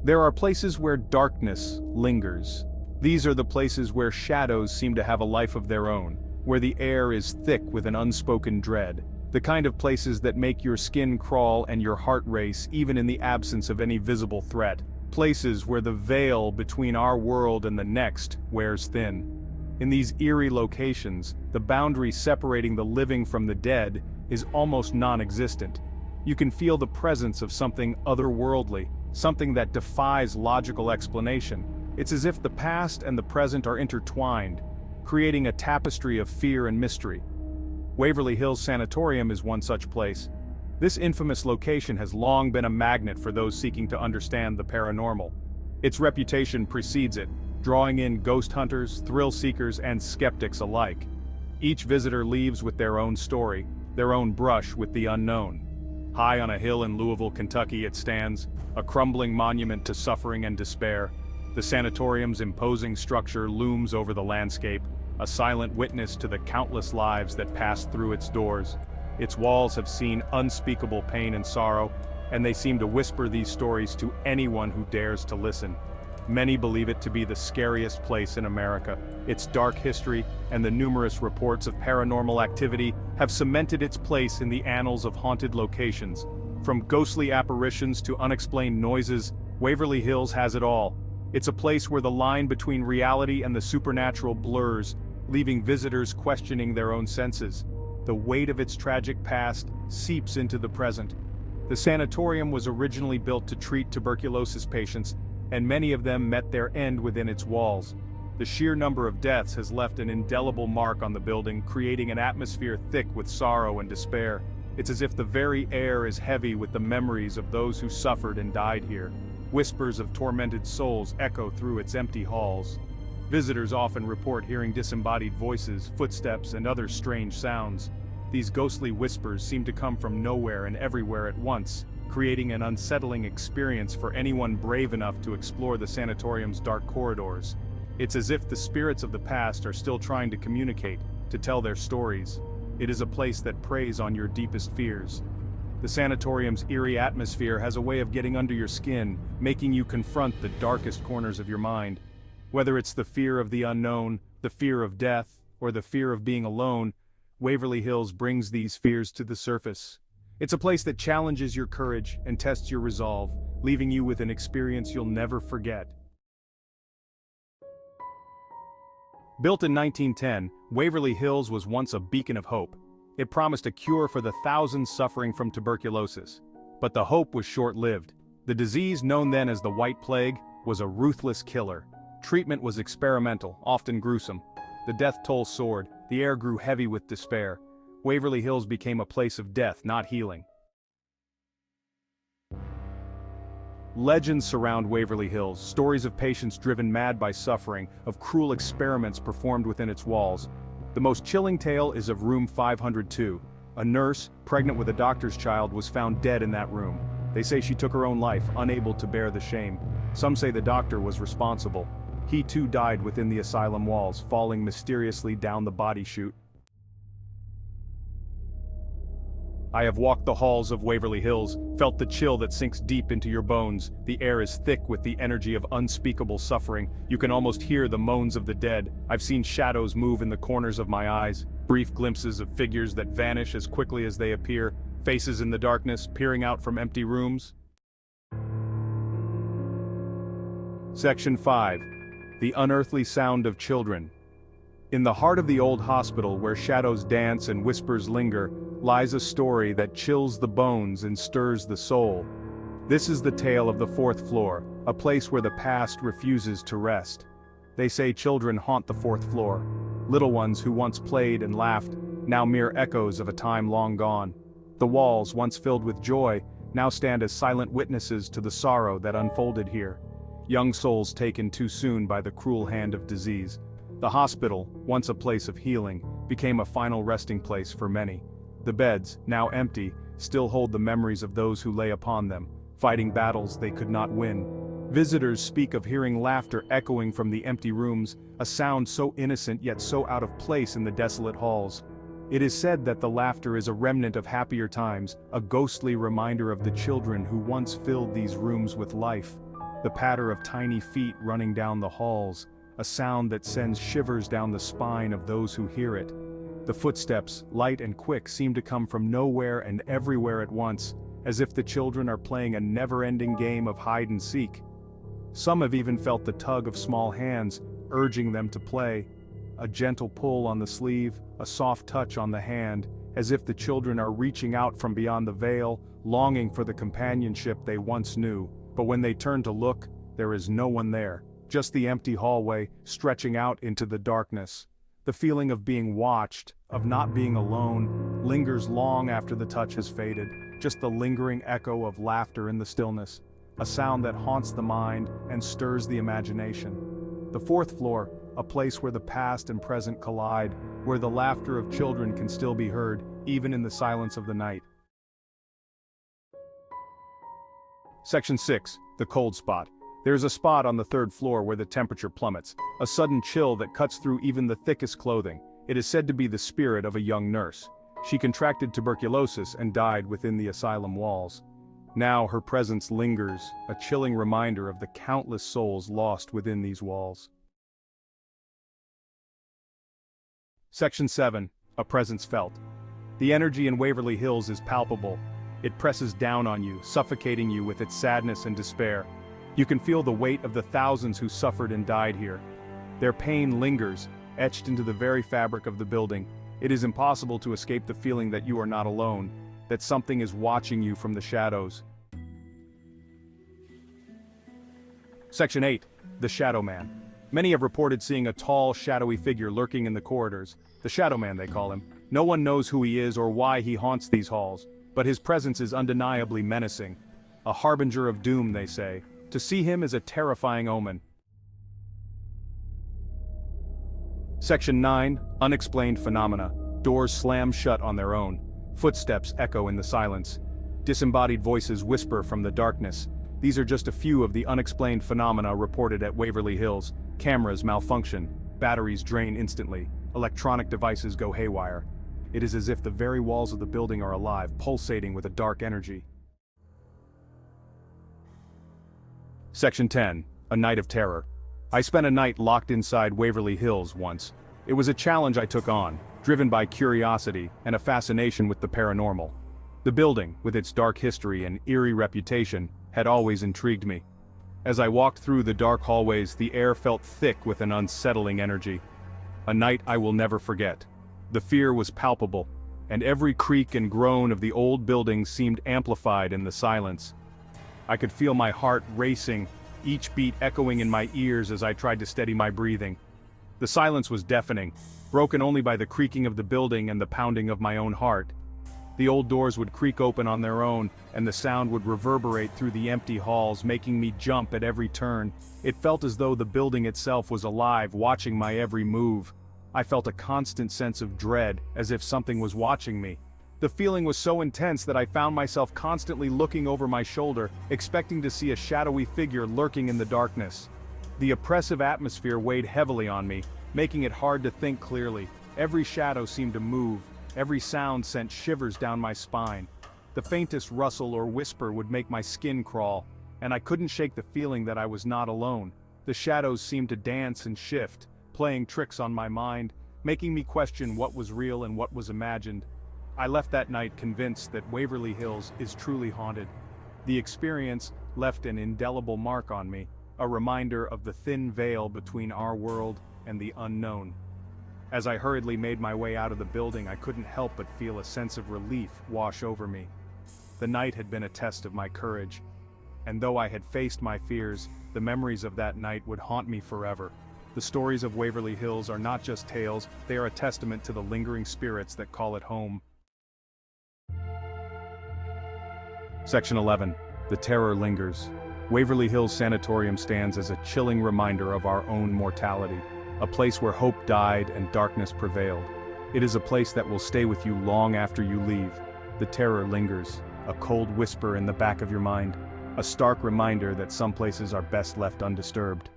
There are places where darkness lingers. These are the places where shadows seem to have a life of their own, where the air is thick with an unspoken dread, the kind of places that make your skin crawl and your heart race even in the absence of any visible threat. Places where the veil between our world and the next wears thin. In these eerie locations, the boundary separating the living from the dead is almost non-existent. You can feel the presence of something otherworldly, something that defies logical explanation. It's as if the past and the present are intertwined, creating a tapestry of fear and mystery. Waverly Hills Sanatorium is one such place. This infamous location has long been a magnet for those seeking to understand the paranormal. Its reputation precedes it, drawing in ghost hunters, thrill seekers, and skeptics alike. Each visitor leaves with their own story, their own brush with the unknown. High on a hill in Louisville, Kentucky it stands, a crumbling monument to suffering and despair. The sanatorium's imposing structure looms over the landscape, a silent witness to the countless lives that pass through its doors. Its walls have seen unspeakable pain and sorrow, and they seem to whisper these stories to anyone who dares to listen. Many believe it to be the scariest place in America. Its dark history and the numerous reports of paranormal activity have cemented its place in the annals of haunted locations. From ghostly apparitions to unexplained noises, Waverly Hills has it all. It's a place where the line between reality and the supernatural blurs, leaving visitors questioning their own senses. The weight of its tragic past seeps into the present. The sanatorium was originally built to treat tuberculosis patients, and many of them met their end within its walls. The sheer number of deaths has left an indelible mark on the building, creating an atmosphere thick with sorrow and despair. It's as if the very air is heavy with the memories of those who suffered and died here. Whispers of tormented souls echo through its empty halls. Visitors often report hearing disembodied voices, footsteps, and other strange sounds. These ghostly whispers seem to come from nowhere and everywhere at once, creating an unsettling experience for anyone brave enough to explore the sanatorium's dark corridors. It's as if the spirits of the past are still trying to communicate, to tell their stories. It is a place that preys on your deepest fears. The sanatorium's eerie atmosphere has a way of getting under your skin, making you confront the darkest corners of your mind. Whether it's the fear of the unknown, the fear of death, or the fear of being alone, Waverly Hills brings these fears to the surface. It's a place that challenges your courage and tests your resolve, leaving you with an experience you'll never forget. Built in 1910, Waverly Hills was once a beacon of hope. It promised a cure for the thousands suffering from tuberculosis. But the hope was short-lived. The disease known then as the White Plague was a ruthless killer. Treatment was experimental, often gruesome. The death toll soared, the air grew heavy with despair. Waverly Hills became a place of death, not healing. Legends surround Waverly Hills, stories of patients driven mad by suffering, of cruel experiments performed within its walls. The most chilling tale is of room 502. A nurse, pregnant with a doctor's child, was found dead in that room. They say she took her own life, unable to bear the shame. Some say the doctor was responsible. He too died within the asylum walls, falling mysteriously down the body chute. I have walked the halls of Waverly Hills, felt the chill that sinks deep into your bones. The air is thick with the energy of unspeakable suffering. You can almost hear the moans of the dead. I've seen shadows move in the corners of my eyes, brief glimpses of figures that vanish as quickly as they appear, faces in the darkness peering out from empty rooms. Section 5. The Unearthly Sound of Children. In the heart of the old hospital where shadows dance and whispers linger, lies a story that chills the bones and stirs the soul. This is the tale of the fourth floor, a place where the past refuses to rest. They say children haunt the fourth floor. Little ones who once played and laughed, now mere echoes of a time long gone. The walls, once filled with joy, now stand as silent witnesses to the sorrow that unfolded here. Young souls taken too soon by the cruel hand of disease. The hospital, once a place of healing, became a final resting place for many. The beds, now empty, still hold the memories of those who lay upon them, fighting battles they could not win. Visitors speak of hearing laughter echoing from the empty rooms, a sound so innocent yet so out of place in the desolate halls. It is said that the laughter is a remnant of happier times, a ghostly reminder of the children who once filled these rooms with life. the patter of tiny feet running down the halls, a sound that sends shivers down the spine of those who hear it. The footsteps, light and quick, seem to come from nowhere and everywhere at once, as if the children are playing a never-ending game of hide and seek. Some have even felt the tug of small hands, urging them to play. A gentle pull on the sleeve, a soft touch on the hand, as if the children are reaching out from beyond the veil, longing for the companionship they once knew. But when they turn to look, there is no one there, just the empty hallway, stretching out into the darkness. The feeling of being watched, of not being alone, lingers long after the touch has faded, just the lingering echo of laughter in the stillness, a sound that haunts the mind and stirs the imagination. The fourth floor, a place where the past and present collide, where the laughter of children can still be heard, even in the silence of the night. Section 6, the cold spot. There's a spot on the third floor where the temperature plummets, a sudden chill that cuts through even the thickest clothing. It is said to be the spirit of a young nurse. She contracted tuberculosis and died within the asylum walls. Now her presence lingers, a chilling reminder of the countless souls lost within these walls. Section 7, a presence felt. The energy in Waverly Hills is palpable. It presses down on you, suffocating you with its sadness and despair. You can feel the weight of the thousands who suffered and died here. Their pain lingers, etched into the very fabric of the building. It is impossible to escape the feeling that you are not alone, that something is watching you from the shadows. Section 8, the Shadow Man. Many have reported seeing a tall, shadowy figure lurking in the corridors. The Shadow Man, they call him. No one knows who he is or why he haunts these halls, but his presence is undeniably menacing. A harbinger of doom, they say. To see him is a terrifying omen. Section 9, unexplained phenomena. Doors slam shut on their own. Footsteps echo in the silence. Disembodied voices whisper from the darkness. These are just a few of the unexplained phenomena reported at Waverly Hills. Cameras malfunction, batteries drain instantly, electronic devices go haywire. It is as if the very walls of the building are alive, pulsating with a dark energy. Section 10, a night of terror. I spent a night locked inside Waverly Hills once. It was a challenge I took on, driven by curiosity and a fascination with the paranormal. The building, with its dark history and eerie reputation, had always intrigued me. As I walked through the dark hallways, the air felt thick with an unsettling energy. A night I will never forget. The fear was palpable, and every creak and groan of the old building seemed amplified in the silence. I could feel my heart racing, each beat echoing in my ears as I tried to steady my breathing. The silence was deafening, broken only by the creaking of the building and the pounding of my own heart. The old doors would creak open on their own, and the sound would reverberate through the empty halls, making me jump at every turn. It felt as though the building itself was alive, watching my every move. I felt a constant sense of dread, as if something was watching me. The feeling was so intense that I found myself constantly looking over my shoulder, expecting to see a shadowy figure lurking in the darkness. The oppressive atmosphere weighed heavily on me, making it hard to think clearly. Every shadow seemed to move. Every sound sent shivers down my spine. The faintest rustle or whisper would make my skin crawl, and I couldn't shake the feeling that I was not alone. The shadows seemed to dance and shift, playing tricks on my mind, making me question what was real and what was imagined. I left that night convinced that Waverly Hills is truly haunted. The experience left an indelible mark on me, a reminder of the thin veil between our world and the unknown. As I hurriedly made my way out of the building, I couldn't help but feel a sense of relief wash over me. The night had been a test of my courage, and though I had faced my fears, the memories of that night would haunt me forever. The stories of Waverly Hills are not just tales, they are a testament to the lingering spirits that call it home. Section 11. The terror lingers. Waverly Hills Sanatorium stands as a chilling reminder of our own mortality. A place where hope died and darkness prevailed. It is a place that will stay with you long after you leave. The terror lingers, a cold whisper in the back of your mind, a stark reminder that some places are best left undisturbed.